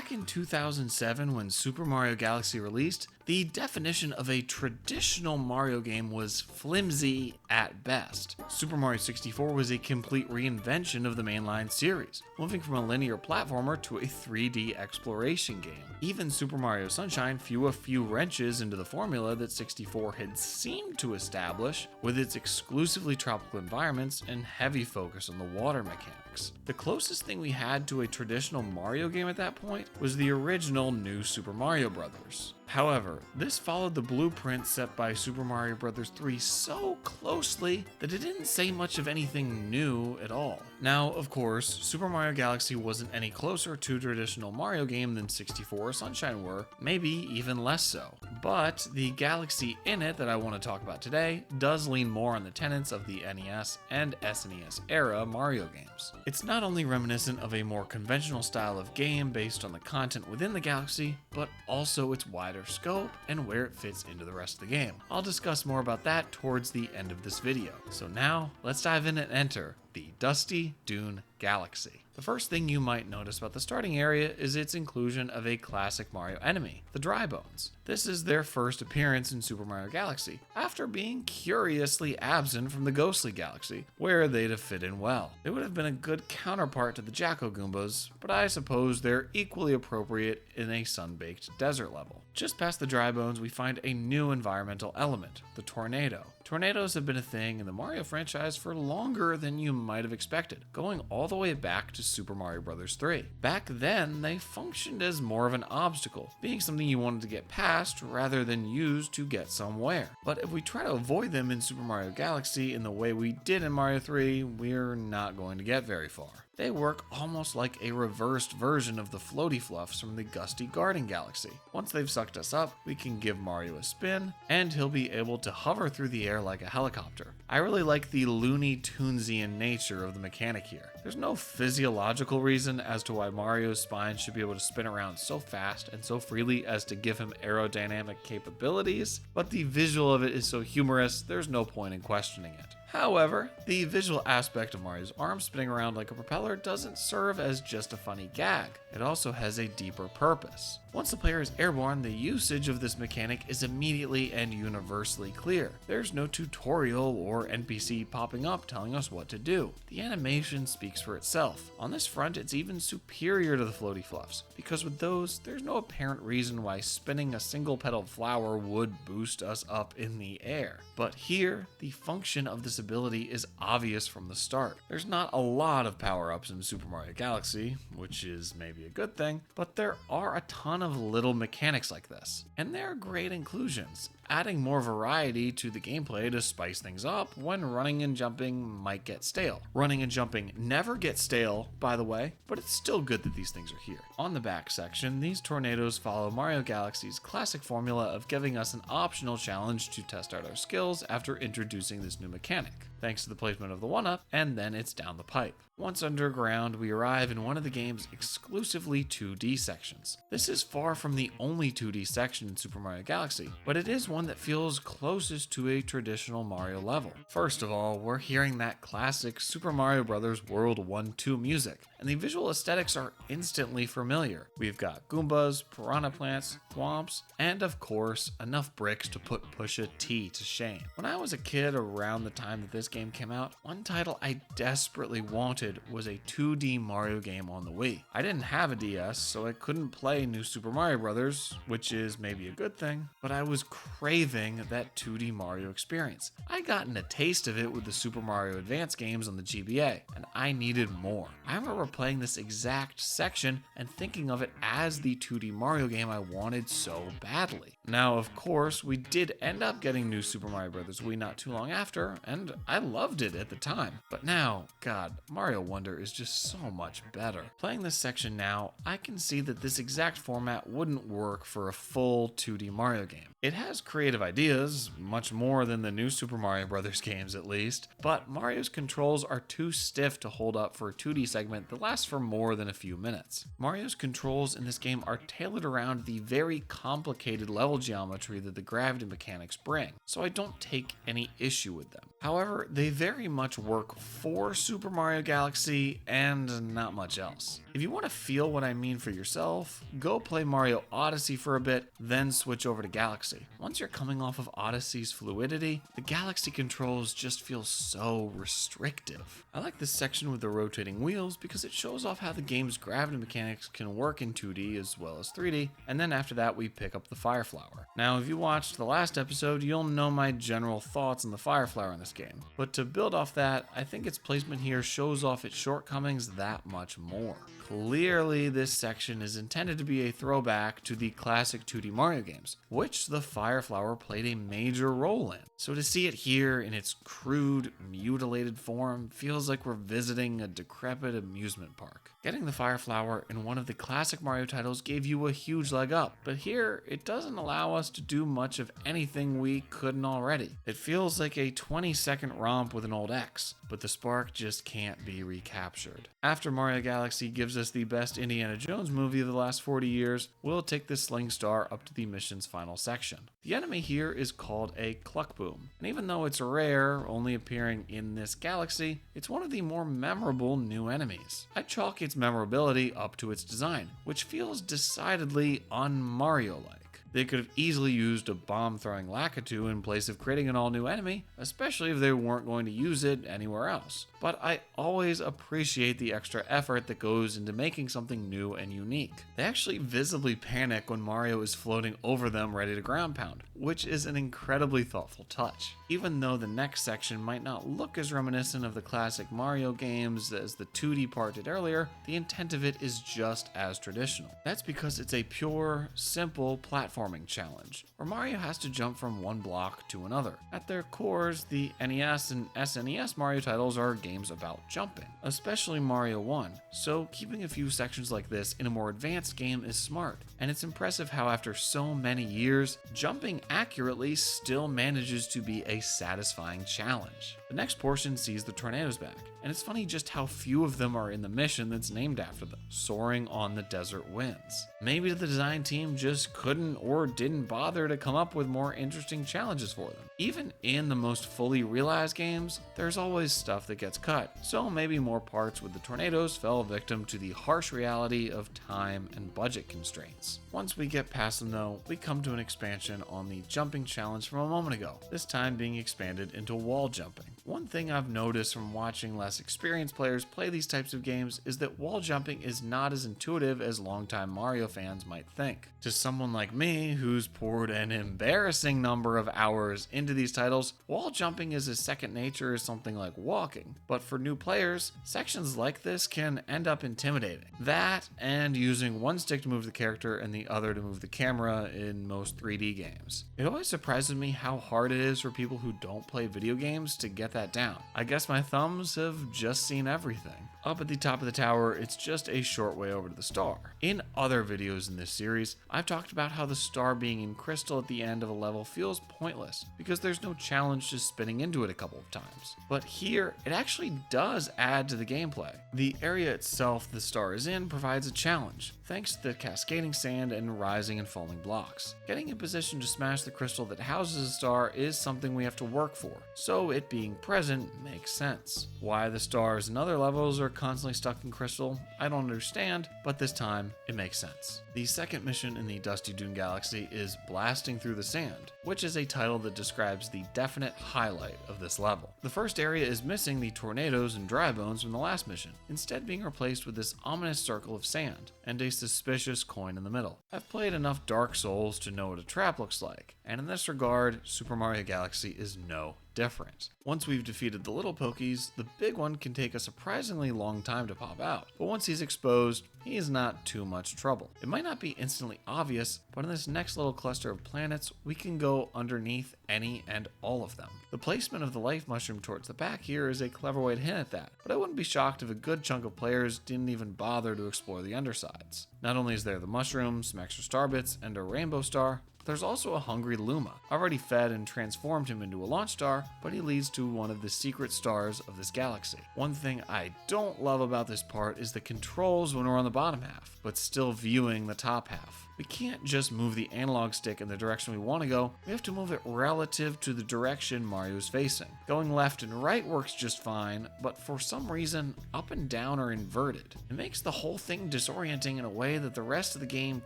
Back in 2007, when Super Mario Galaxy released, the definition of a traditional Mario game was flimsy at best. Super Mario 64 was a complete reinvention of the mainline series, moving from a linear platformer to a 3D exploration game. Even Super Mario Sunshine threw a few wrenches into the formula that 64 had seemed to establish, with its exclusively tropical environments and heavy focus on the water mechanics. The closest thing we had to a traditional Mario game at that point was the original New Super Mario Bros. However, this followed the blueprint set by Super Mario Bros. 3 so closely that it didn't say much of anything new at all. Now, of course, Super Mario Galaxy wasn't any closer to a traditional Mario game than 64 or Sunshine were, maybe even less so. But the Galaxy in it that I want to talk about today does lean more on the tenets of the NES and SNES era Mario games. It's not only reminiscent of a more conventional style of game based on the content within the Galaxy, but also its wider scope and where it fits into the rest of the game. I'll discuss more about that towards the end of this video. So now, let's dive in and enter the Dusty Dune Galaxy. The first thing you might notice about the starting area is its inclusion of a classic Mario enemy, the Dry Bones. This is their first appearance in Super Mario Galaxy, after being curiously absent from the Ghostly Galaxy, where they'd have fit in well. They would have been a good counterpart to the Jacko Goombas, but I suppose they're equally appropriate in a sun-baked desert level. Just past the Dry Bones, we find a new environmental element, the Tornado. Tornadoes have been a thing in the Mario franchise for longer than you might have expected, going all the way back to Super Mario Bros. 3. Back then, they functioned as more of an obstacle, being something you wanted to get past rather than use to get somewhere. But if we try to avoid them in Super Mario Galaxy in the way we did in Mario 3, we're not going to get very far. They work almost like a reversed version of the floaty fluffs from the Gusty Garden Galaxy. Once they've sucked us up, we can give Mario a spin, and he'll be able to hover through the air like a helicopter. I really like the Looney Tunesian nature of the mechanic here. There's no physiological reason as to why Mario's spine should be able to spin around so fast and so freely as to give him aerodynamic capabilities, but the visual of it is so humorous, there's no point in questioning it. However, the visual aspect of Mario's arm spinning around like a propeller doesn't serve as just a funny gag. It also has a deeper purpose. Once the player is airborne, the usage of this mechanic is immediately and universally clear. There's no tutorial or NPC popping up telling us what to do. The animation speaks for itself. On this front, it's even superior to the floaty fluffs, because with those, there's no apparent reason why spinning a single-petaled flower would boost us up in the air. But here, the function of this ability is obvious from the start. There's not a lot of power-ups in Super Mario Galaxy, which is maybe a good thing, but there are a ton of little mechanics like this, and they're great inclusions, adding more variety to the gameplay to spice things up when running and jumping might get stale. Running and jumping never get stale, by the way, but it's still good that these things are here. On the back section, these tornadoes follow Mario Galaxy's classic formula of giving us an optional challenge to test out our skills after introducing this new mechanic, thanks to the placement of the 1-up, and then it's down the pipe. Once underground, we arrive in one of the game's exclusively 2D sections. This is far from the only 2D section in Super Mario Galaxy, but it is one that feels closest to a traditional Mario level. First of all, we're hearing that classic Super Mario Bros. World 1-2 music, and the visual aesthetics are instantly familiar. We've got Goombas, Piranha Plants, Thwomps, and of course, enough bricks to put Pusha T to shame. When I was a kid around the time that this game came out, one title I desperately wanted was a 2D Mario game on the Wii. I didn't have a DS, so I couldn't play New Super Mario Bros., which is maybe a good thing, but I was craving that 2D Mario experience. I'd gotten a taste of it with the Super Mario Advance games on the GBA, and I needed more. I remember playing this exact section and thinking of it as the 2D Mario game I wanted so badly. Now, of course, we did end up getting New Super Mario Bros. Wii not too long after, and I loved it at the time. But now, God, Mario Wonder is just so much better. Playing this section now, I can see that this exact format wouldn't work for a full 2D Mario game. It has creative ideas, much more than the New Super Mario Bros. Games at least, but Mario's controls are too stiff to hold up for a 2D segment that lasts for more than a few minutes. Mario's controls in this game are tailored around the very complicated level geometry that the gravity mechanics bring, so I don't take any issue with them. However, However, they very much work for Super Mario Galaxy and not much else. If you want to feel what I mean for yourself, go play Mario Odyssey for a bit, then switch over to Galaxy. Once you're coming off of Odyssey's fluidity, the Galaxy controls just feel so restrictive. I like this section with the rotating wheels because it shows off how the game's gravity mechanics can work in 2D as well as 3D, and then after that we pick up the Fire Flower. Now, if you watched the last episode, you'll know my general thoughts on the Fire Flower in this game, but to build off that, I think its placement here shows off its shortcomings that much more. Clearly, this section is intended to be a throwback to the classic 2D Mario games, which the Fire Flower played a major role in. So to see it here in its crude, mutilated form feels like we're visiting a decrepit amusement park. Getting the Fire Flower in one of the classic Mario titles gave you a huge leg up, but here it doesn't allow us to do much of anything we couldn't already. It feels like a 20-second romp with an old ex, but the spark just can't be recaptured. After Mario Galaxy gives us the best Indiana Jones movie of the last 40 years, we'll take the Sling Star up to the mission's final section. The enemy here is called a Cluckboom, and even though it's rare, only appearing in this galaxy, it's one of the more memorable new enemies. I chalk its memorability up to its design, which feels decidedly un-Mario-like. They could have easily used a bomb-throwing Lakitu in place of creating an all-new enemy, especially if they weren't going to use it anywhere else. But I always appreciate the extra effort that goes into making something new and unique. They actually visibly panic when Mario is floating over them ready to ground pound, which is an incredibly thoughtful touch. Even though the next section might not look as reminiscent of the classic Mario games as the 2D part did earlier, the intent of it is just as traditional. That's because it's a pure, simple platforming challenge, where Mario has to jump from one block to another. At their cores, the NES and SNES Mario titles are games about jumping, especially Mario 1, so keeping a few sections like this in a more advanced game is smart, and it's impressive how after so many years, jumping accurately still manages to be a satisfying challenge. The next portion sees the tornadoes back, and it's funny just how few of them are in the mission that's named after them, soaring on the desert winds. Maybe the design team just couldn't or didn't bother to come up with more interesting challenges for them. Even in the most fully realized games, there's always stuff that gets cut, so maybe more parts with the tornadoes fell victim to the harsh reality of time and budget constraints. Once we get past them though, we come to an expansion on the jumping challenge from a moment ago, this time being expanded into wall jumping. One thing I've noticed from watching less experienced players play these types of games is that wall jumping is not as intuitive as longtime Mario fans might think. To someone like me, who's poured an embarrassing number of hours into these titles, wall jumping is as second nature as something like walking. But for new players, sections like this can end up intimidating. That, and using one stick to move the character and the other to move the camera in most 3D games. It always surprises me how hard it is for people who don't play video games to get that down. I guess my thumbs have just seen everything. Up at the top of the tower, it's just a short way over to the star. In other videos in this series, I've talked about how the star being in crystal at the end of a level feels pointless because there's no challenge to spinning into it a couple of times. But here, it actually does add to the gameplay. The area itself the star is in provides a challenge, thanks to the cascading sand and rising and falling blocks. Getting in position to smash the crystal that houses the star is something we have to work for, so it being present makes sense. Why the stars in other levels are constantly stuck in crystal, I don't understand, but this time it makes sense. The second mission in the Dusty Dune Galaxy is Blasting Through the Sand, which is a title that describes the definite highlight of this level. The first area is missing the tornadoes and dry bones from the last mission, instead being replaced with this ominous circle of sand and a suspicious coin in the middle. I've played enough Dark Souls to know what a trap looks like, and in this regard, Super Mario Galaxy is no different. Once we've defeated the little Pokies, the big one can take a surprisingly long time to pop out, but once he's exposed, he is not too much trouble. It might not be instantly obvious, but in this next little cluster of planets, we can go underneath any and all of them. The placement of the life mushroom towards the back here is a clever way to hint at that, but I wouldn't be shocked if a good chunk of players didn't even bother to explore the undersides. Not only is there the mushroom, some extra star bits, and a rainbow star, there's also a hungry Luma. I've already fed and transformed him into a launch star, but he leads to one of the secret stars of this galaxy. One thing I don't love about this part is the controls when we're on the bottom half, but still viewing the top half. We can't just move the analog stick in the direction we want to go, we have to move it relative to the direction Mario's facing. Going left and right works just fine, but for some reason, up and down are inverted. It makes the whole thing disorienting in a way that the rest of the game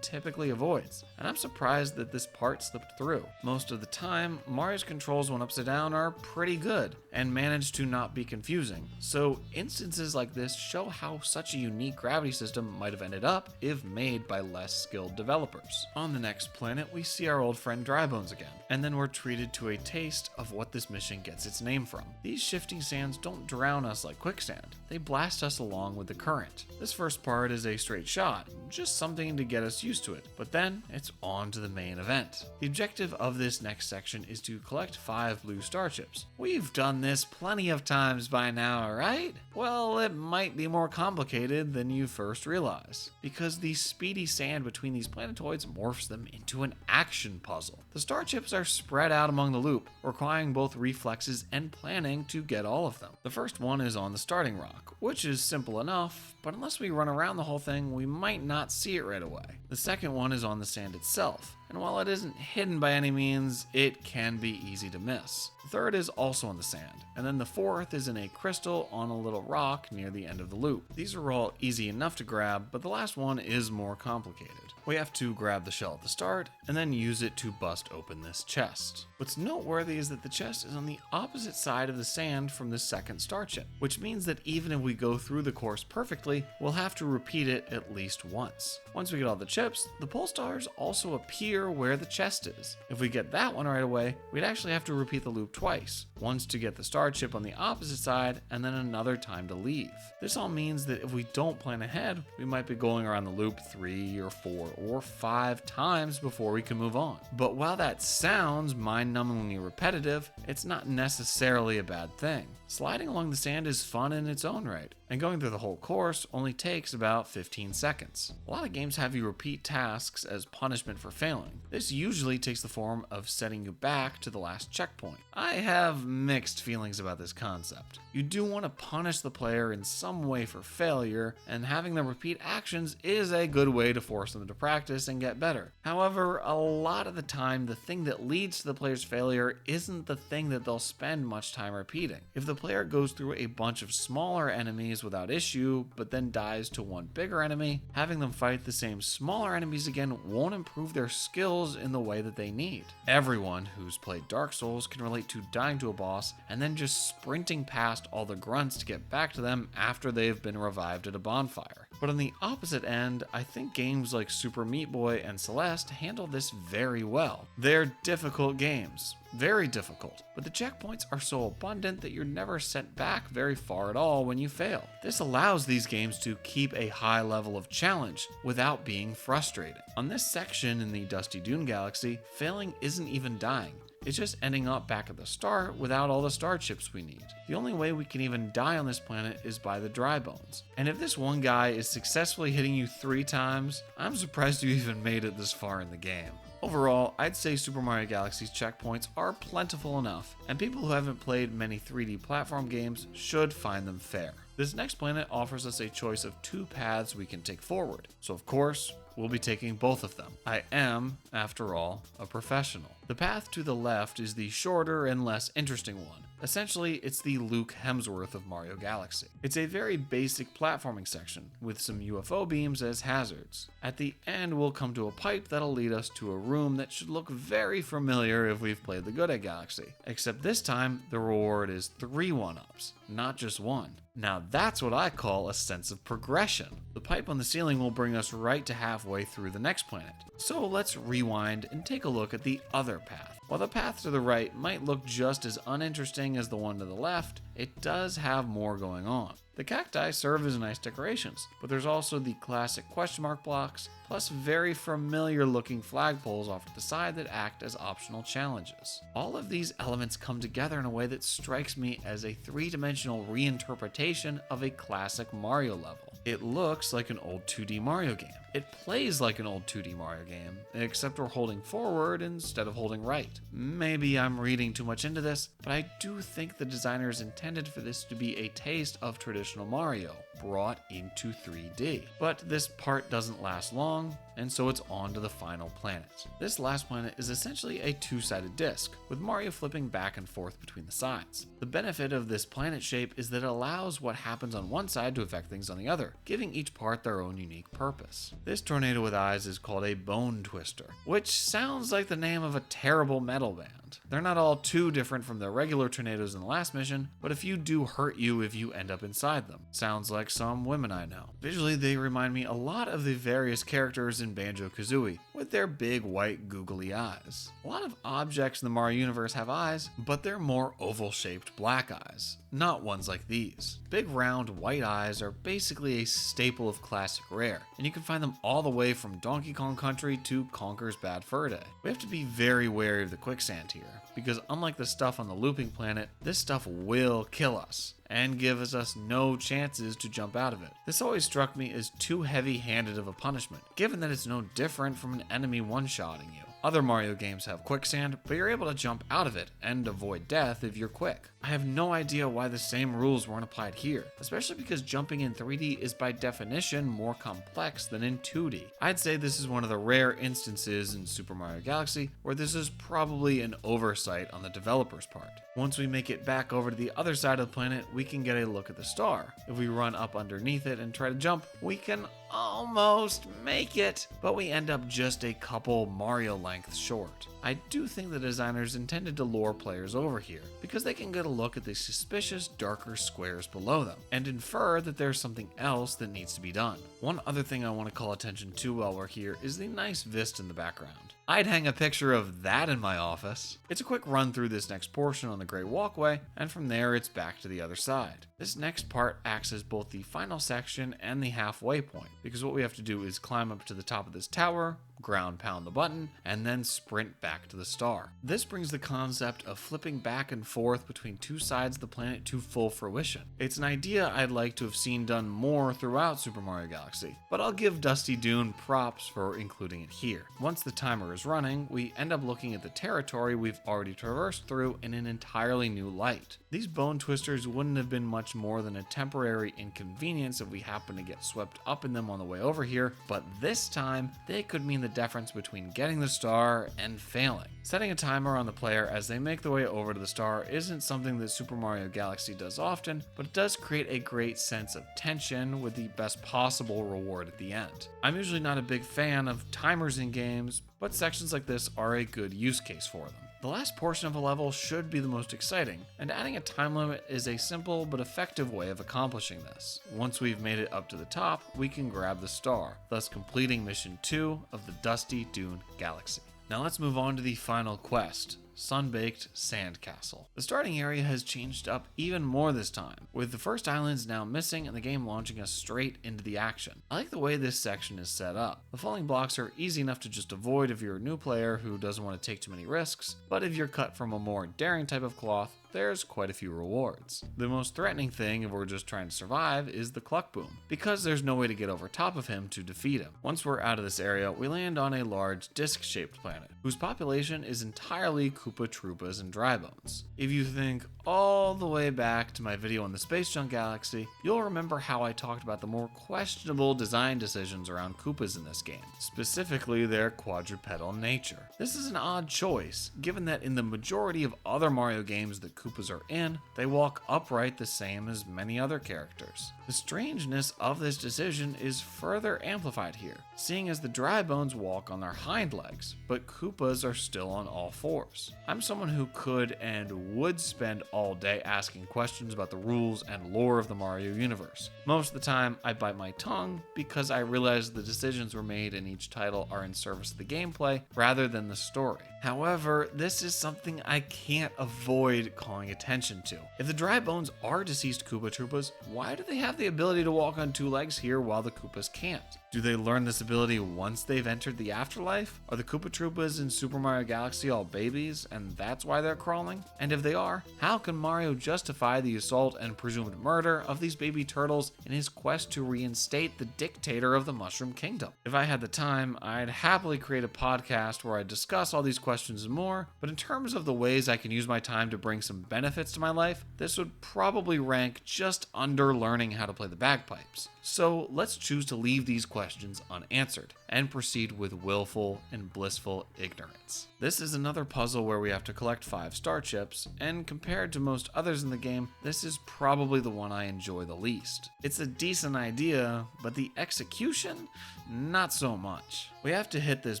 typically avoids, and I'm surprised that this part slipped through. Most of the time, Mario's controls when upside down are pretty good, and manage to not be confusing, so instances like this show how such a unique gravity system might have ended up if made by less skilled developers. On the next planet, we see our old friend Drybones again, and then we're treated to a taste of what this mission gets its name from. These shifting sands don't drown us like quicksand, they blast us along with the current. This first part is a straight shot, just something to get us used to it, but then it's on to the main event. The objective of this next section is to collect 5 blue star chips. We've done this plenty of times by now, right? Well, it might be more complicated than you first realize, because the speedy sand between these planetoids morphs them into an action puzzle. The star chips are spread out among the loop, requiring both reflexes and planning to get all of them. The first one is on the starting rock, which is simple enough, but unless we run around the whole thing, we might not see it right away. The second one is on the sand itself, and while it isn't hidden by any means, it can be easy to miss. The third is also on the sand, and then the fourth is in a crystal on a little rock near the end of the loop. These are all easy enough to grab, but the last one is more complicated. We have to grab the shell at the start, and then use it to bust open this chest. What's noteworthy is that the chest is on the opposite side of the sand from the second star chip, which means that even if we go through the course perfectly, we'll have to repeat it at least once. Once we get all the chips, the pole stars also appear where the chest is. If we get that one right away, we'd actually have to repeat the loop twice, once to get the star chip on the opposite side, and then another time to leave. This all means that if we don't plan ahead, we might be going around the loop 3 or 4 or 5 times before we can move on. But while that sounds mind-numbingly repetitive, it's not necessarily a bad thing. Sliding along the sand is fun in its own right, and going through the whole course only takes about 15 seconds. A lot of games have you repeat tasks as punishment for failing. This usually takes the form of setting you back to the last checkpoint. I have mixed feelings about this concept. You do want to punish the player in some way for failure, and having them repeat actions is a good way to force them to practice and get better. However, a lot of the time, the thing that leads to the player's failure isn't the thing that they'll spend much time repeating. If the player goes through a bunch of smaller enemies without issue, but then dies to one bigger enemy, having them fight the same smaller enemies again won't improve their skills in the way that they need. Everyone who's played Dark Souls can relate to dying to a boss and then just sprinting past all the grunts to get back to them after they've been revived at a bonfire. But on the opposite end, I think games like Super Meat Boy and Celeste handle this very well. They're difficult games. Very difficult, but the checkpoints are so abundant that you're never sent back very far at all when you fail. This allows these games to keep a high level of challenge without being frustrating. On this section in the Dusty Dune Galaxy, failing isn't even dying. It's just ending up back at the start without all the star chips we need. The only way we can even die on this planet is by the dry bones. And if this one guy is successfully hitting you 3 times, I'm surprised you even made it this far in the game. Overall, I'd say Super Mario Galaxy's checkpoints are plentiful enough, and people who haven't played many 3D platform games should find them fair. This next planet offers us a choice of 2 paths we can take forward, so of course, we'll be taking both of them. I am, after all, a professional. The path to the left is the shorter and less interesting one. Essentially, it's the Luke Hemsworth of Mario Galaxy. It's a very basic platforming section, with some UFO beams as hazards. At the end, we'll come to a pipe that'll lead us to a room that should look very familiar if we've played the Good Egg Galaxy. Except this time, the reward is 3 1-ups, not just 1. Now that's what I call a sense of progression. The pipe on the ceiling will bring us right to halfway through the next planet. So let's rewind and take a look at the other path. While the path to the right might look just as uninteresting as the one to the left, it does have more going on. The cacti serve as nice decorations, but there's also the classic question mark blocks, plus very familiar looking flagpoles off to the side that act as optional challenges. All of these elements come together in a way that strikes me as a 3-dimensional reinterpretation of a classic Mario level. It looks like an old 2D Mario game. It plays like an old 2D Mario game, except we're holding forward instead of holding right. Maybe I'm reading too much into this, but I do think the designers intended for this to be a taste of traditional Mario, brought into 3D. But this part doesn't last long, and so it's on to the final planet. This last planet is essentially a two-sided disc, with Mario flipping back and forth between the sides. The benefit of this planet shape is that it allows what happens on one side to affect things on the other, giving each part their own unique purpose. This tornado with eyes is called a bone twister, which sounds like the name of a terrible metal band. They're not all too different from the regular tornadoes in the last mission, but a few do hurt you if you end up inside them. Sounds like some women I know. Visually, they remind me a lot of the various characters in Banjo-Kazooie, with their big white googly eyes. A lot of objects in the Mario universe have eyes, but they're more oval-shaped black eyes, not ones like these. Big round white eyes are basically a staple of classic Rare, and you can find them all the way from Donkey Kong Country to Conker's Bad Fur Day. We have to be very wary of the quicksand here, because unlike the stuff on the looping planet, this stuff will kill us and gives us no chances to jump out of it. This always struck me as too heavy-handed of a punishment, given that it's no different from an enemy one-shotting you. Other Mario games have quicksand, but you're able to jump out of it and avoid death if you're quick. I have no idea why the same rules weren't applied here, especially because jumping in 3D is by definition more complex than in 2D. I'd say this is one of the rare instances in Super Mario Galaxy where this is probably an oversight on the developer's part. Once we make it back over to the other side of the planet, we can get a look at the star. If we run up underneath it and try to jump, we can almost make it, but we end up just a couple Mario lengths short. I do think the designers intended to lure players over here, because they can get a look at the suspicious darker squares below them, and infer that there's something else that needs to be done. One other thing I want to call attention to while we're here is the nice vista in the background. I'd hang a picture of that in my office. It's a quick run through this next portion on the Great Walkway, and from there it's back to the other side. This next part acts as both the final section and the halfway point, because what we have to do is climb up to the top of this tower, ground pound the button, and then sprint back to the star. This brings the concept of flipping back and forth between two sides of the planet to full fruition. It's an idea I'd like to have seen done more throughout Super Mario Galaxy, but I'll give Dusty Dune props for including it here. Once the timer is running, we end up looking at the territory we've already traversed through in an entirely new light. These bone twisters wouldn't have been much more than a temporary inconvenience if we happen to get swept up in them on the way over here, but this time they could mean the difference between getting the star and failing. Setting a timer on the player as they make their way over to the star isn't something that Super Mario Galaxy does often, but it does create a great sense of tension with the best possible reward at the end. I'm usually not a big fan of timers in games, but sections like this are a good use case for them. The last portion of a level should be the most exciting, and adding a time limit is a simple but effective way of accomplishing this. Once we've made it up to the top, we can grab the star, thus completing Mission 2 of the Dusty Dune Galaxy. Now let's move on to the final quest, Sun-Baked Sandcastle. The starting area has changed up even more this time, with the first islands now missing and the game launching us straight into the action. I like the way this section is set up. The falling blocks are easy enough to just avoid if you're a new player who doesn't want to take too many risks, but if you're cut from a more daring type of cloth, there's quite a few rewards. The most threatening thing if we're just trying to survive is the Cluck Boom, because there's no way to get over top of him to defeat him. Once we're out of this area, we land on a large disc-shaped planet, whose population is entirely Koopa Troopas and Dry Bones. If you think all the way back to my video on the Space Junk Galaxy, you'll remember how I talked about the more questionable design decisions around Koopas in this game, specifically their quadrupedal nature. This is an odd choice, given that in the majority of other Mario games that Koopas are in, they walk upright the same as many other characters. The strangeness of this decision is further amplified here, seeing as the Dry Bones walk on their hind legs, but Koopas are still on all fours. I'm someone who could and would spend all day asking questions about the rules and lore of the Mario universe. Most of the time, I bite my tongue because I realize the decisions were made in each title are in service of the gameplay rather than the story. However, this is something I can't avoid calling attention to. If the Dry Bones are deceased Koopa Troopas, why do they have the ability to walk on two legs here while the Koopas can't? Do they learn this ability once they've entered the afterlife? Are the Koopa Troopas in Super Mario Galaxy all babies, and that's why they're crawling? And if they are, how can Mario justify the assault and presumed murder of these baby turtles in his quest to reinstate the dictator of the Mushroom Kingdom? If I had the time, I'd happily create a podcast where I discuss all these questions and more, but in terms of the ways I can use my time to bring some benefits to my life, this would probably rank just under learning how to play the bagpipes. So let's choose to leave these questions unanswered and proceed with willful and blissful ignorance. This is another puzzle where we have to collect 5 star chips, and compared to most others in the game, this is probably the one I enjoy the least. It's a decent idea, but the execution, not so much. We have to hit this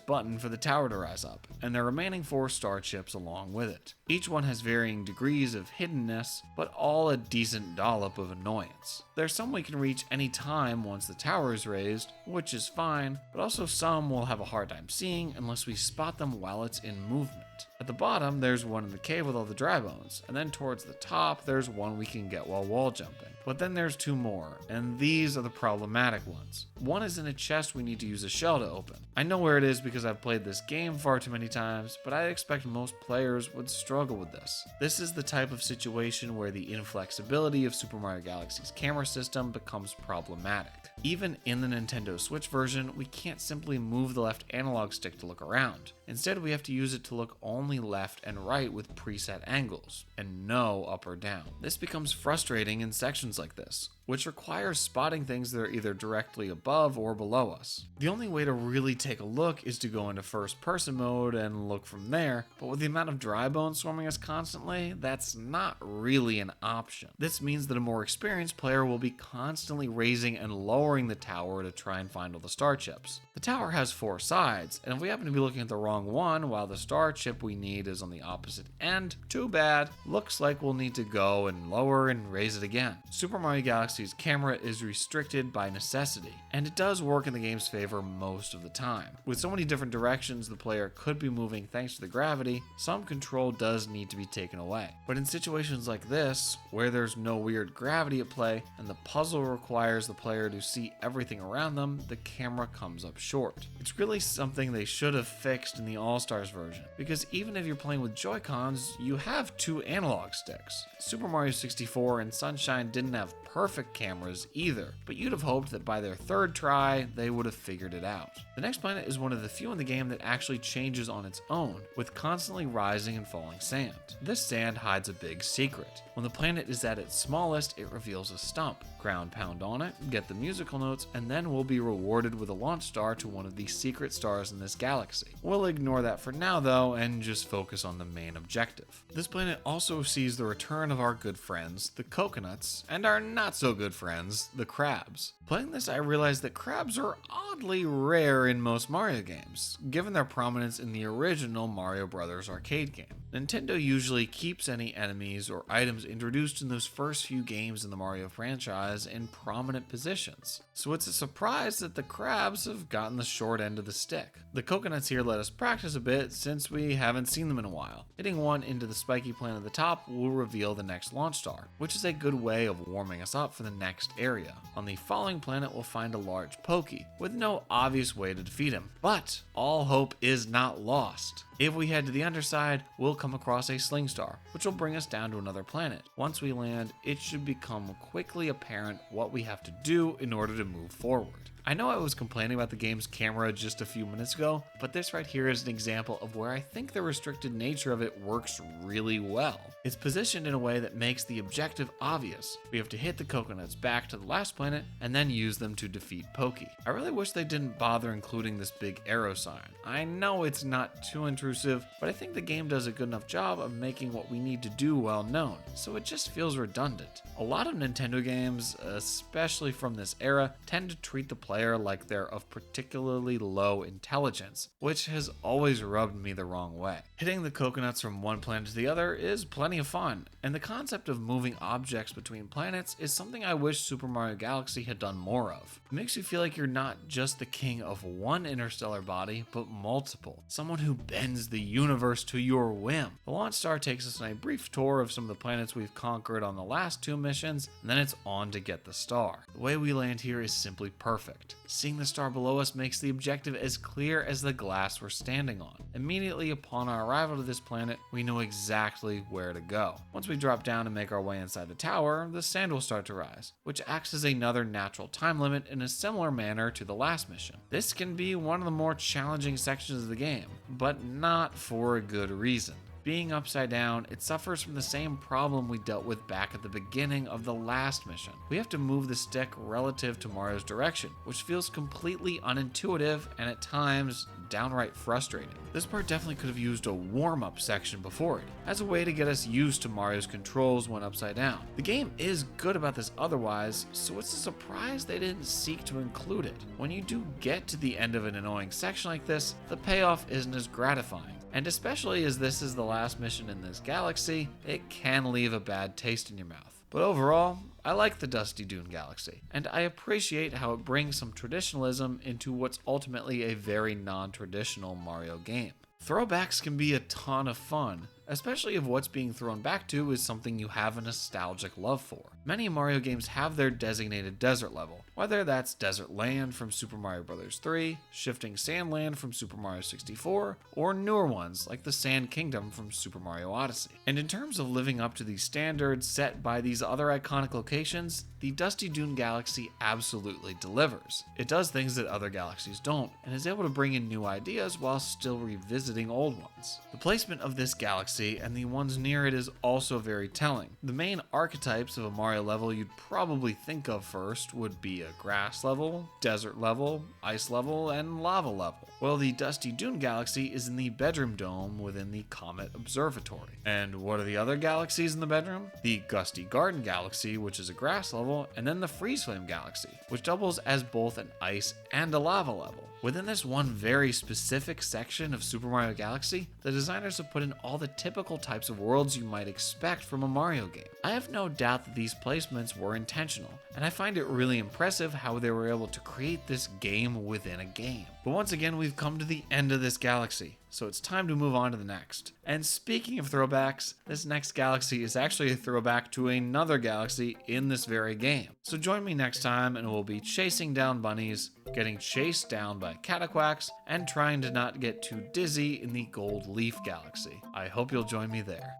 button for the tower to rise up, and the remaining 4 star chips along with it. Each one has varying degrees of hiddenness, but all a decent dollop of annoyance. There's some we can reach any time once the tower is raised, which is fine, but also some we'll have a hard time seeing unless we spot them while it's in movement. At the bottom, there's one in the cave with all the dry bones, and then towards the top, there's one we can get while wall jumping. But then there's 2 more, and these are the problematic ones. One is in a chest we need to use a shell to open. I know where it is because I've played this game far too many times, but I expect most players would struggle with this. This is the type of situation where the inflexibility of Super Mario Galaxy's camera system becomes problematic. Even in the Nintendo Switch version, we can't simply move the left analog stick to look around. Instead, we have to use it to look only left and right with preset angles, and no up or down. This becomes frustrating in sections like this, which requires spotting things that are either directly above or below us. The only way to really take a look is to go into first person mode and look from there, but with the amount of dry bones swarming us constantly, that's not really an option. This means that a more experienced player will be constantly raising and lowering the tower to try and find all the star chips. The tower has 4 sides, and if we happen to be looking at the wrong one while the star chip we need is on the opposite end, too bad. Looks like we'll need to go and lower and raise it again. Super Mario Galaxy's camera is restricted by necessity, and it does work in the game's favor most of the time. With so many different directions the player could be moving thanks to the gravity, some control does need to be taken away. But in situations like this, where there's no weird gravity at play and the puzzle requires the player to see everything around them, the camera comes up short. It's really something they should have fixed in the All-Stars version, because even if you're playing with Joy-Cons, you have 2 analog sticks. Super Mario 64 and Sunshine didn't have perfect cameras either, but you'd have hoped that by their 3rd try, they would have figured it out. The next planet is one of the few in the game that actually changes on its own, with constantly rising and falling sand. This sand hides a big secret. When the planet is at its smallest, it reveals a stump. Ground pound on it, get the musical notes, and then we'll be rewarded with a launch star to one of the secret stars in this galaxy. We'll ignore that for now though, and just focus on the main objective. This planet also sees the return of our good friends, the coconuts, and our not so good friends, the crabs. Playing this, I realized that crabs are oddly rare in most Mario games, given their prominence in the original Mario Bros. Arcade game. Nintendo usually keeps any enemies or items introduced in those first few games in the Mario franchise in prominent positions, so it's a surprise that the crabs have gotten the short end of the stick. The coconuts here let us practice a bit since we haven't seen them in a while. Hitting one into the spiky plant at the top will reveal the next launch star, which is a good way of warming us up for the next area. On the following planet we'll find a large Pokey, with no obvious way to defeat him, but all hope is not lost. If we head to the underside, we'll come across a Sling Star, which will bring us down to another planet. Once we land, it should become quickly apparent what we have to do in order to move forward. I know I was complaining about the game's camera just a few minutes ago, but this right here is an example of where I think the restricted nature of it works really well. It's positioned in a way that makes the objective obvious. We have to hit the coconuts back to the last planet and then use them to defeat Pokey. I really wish they didn't bother including this big arrow sign. I know it's not too intrusive, but I think the game does a good enough job of making what we need to do well known, so it just feels redundant. A lot of Nintendo games, especially from this era, tend to treat the player like they're of particularly low intelligence, which has always rubbed me the wrong way. Hitting the coconuts from one planet to the other is plenty of fun, and the concept of moving objects between planets is something I wish Super Mario Galaxy had done more of. It makes you feel like you're not just the king of one interstellar body, but multiple. Someone who bends the universe to your whim. The launch star takes us on a brief tour of some of the planets we've conquered on the last 2 missions, and then it's on to get the star. The way we land here is simply perfect. Seeing the star below us makes the objective as clear as the glass we're standing on. Immediately upon our arrival to this planet, we know exactly where to go. Once we drop down and make our way inside the tower, the sand will start to rise, which acts as another natural time limit in a similar manner to the last mission. This can be one of the more challenging sections of the game, but not for a good reason. Being upside down, it suffers from the same problem we dealt with back at the beginning of the last mission. We have to move the stick relative to Mario's direction, which feels completely unintuitive and at times downright frustrating. This part definitely could have used a warm-up section before it, as a way to get us used to Mario's controls when upside down. The game is good about this otherwise, so it's a surprise they didn't seek to include it. When you do get to the end of an annoying section like this, the payoff isn't as gratifying. And especially as this is the last mission in this galaxy, it can leave a bad taste in your mouth. But overall, I like the Dusty Dune Galaxy, and I appreciate how it brings some traditionalism into what's ultimately a very non-traditional Mario game. Throwbacks can be a ton of fun, especially if what's being thrown back to is something you have a nostalgic love for. Many Mario games have their designated desert level, whether that's Desert Land from Super Mario Bros. 3, Shifting Sand Land from Super Mario 64, or newer ones like the Sand Kingdom from Super Mario Odyssey. And in terms of living up to these standards set by these other iconic locations, the Dusty Dune Galaxy absolutely delivers. It does things that other galaxies don't, and is able to bring in new ideas while still revisiting old ones. The placement of this galaxy and the ones near it is also very telling. The main archetypes of a Mario level you'd probably think of first would be a grass level, desert level, ice level, and lava level. Well, the Dusty Dune Galaxy is in the bedroom dome within the Comet Observatory. And what are the other galaxies in the bedroom? The Gusty Garden Galaxy, which is a grass level, and then the Freeze Flame Galaxy, which doubles as both an ice and a lava level. Within this one very specific section of Super Mario Galaxy, the designers have put in all the typical types of worlds you might expect from a Mario game. I have no doubt that these placements were intentional, and I find it really impressive how they were able to create this game within a game. But once again, we've come to the end of this galaxy, so it's time to move on to the next. And speaking of throwbacks, this next galaxy is actually a throwback to another galaxy in this very game. So join me next time and we'll be chasing down bunnies, getting chased down by cataquacks, and trying to not get too dizzy in the Gold Leaf Galaxy. I hope you'll join me there.